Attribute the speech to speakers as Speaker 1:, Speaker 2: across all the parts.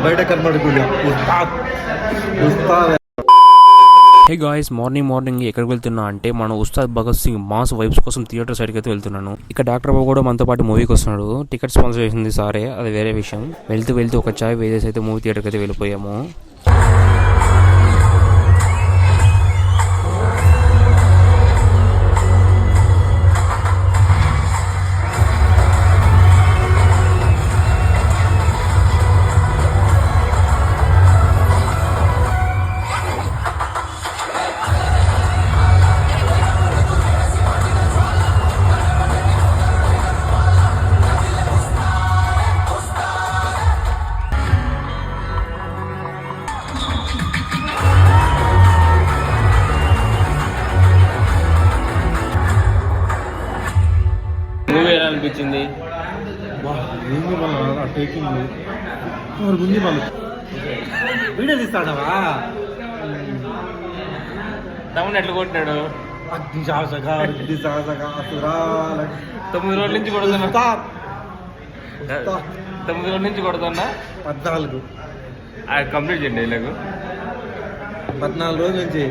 Speaker 1: బయట కనబడుతుంది.
Speaker 2: Hey guys, morning ఎక్కడికి వెళ్తున్నా అంటే మన ఉస్తాద్ భగత్ సింగ్ మాస్ వైబ్స్ కోసం థియేటర్ సైడ్కి అయితే వెళ్తున్నాను. ఇక్కడ డాక్టర్ బాబు కూడా మనతో పాటు మూవీకి వస్తున్నాడు. టికెట్ స్పాన్సర్ చేసింది సారే, అది వేరే విషయం. వెళ్తూ ఒక చాయ్ వేసేసి అయితే మూవీ థియేటర్కి అయితే వెళ్ళిపోయాము.
Speaker 3: మూవీ ఎలా అనిపించింది?
Speaker 1: వీడియో తీస్తాడవా?
Speaker 3: తమ్ముడు ఎట్లా కొట్టినాడు? 9 రోజుల నుంచి కొడుతున్నా. 9 రోజుల నుంచి కొడుతున్నా.
Speaker 1: 14
Speaker 3: కంప్లీట్ చేయండి. ఇలాగ
Speaker 1: 14 రోజుల నుంచి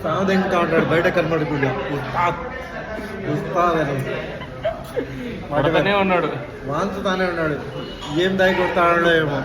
Speaker 1: సామదంగా ఉంటాడు. బయట కనబడుతుంది.
Speaker 3: ఉన్నాడు,
Speaker 1: వాంచుతానే ఉన్నాడు. ఏం దాగి కొడతాడో ఏమో.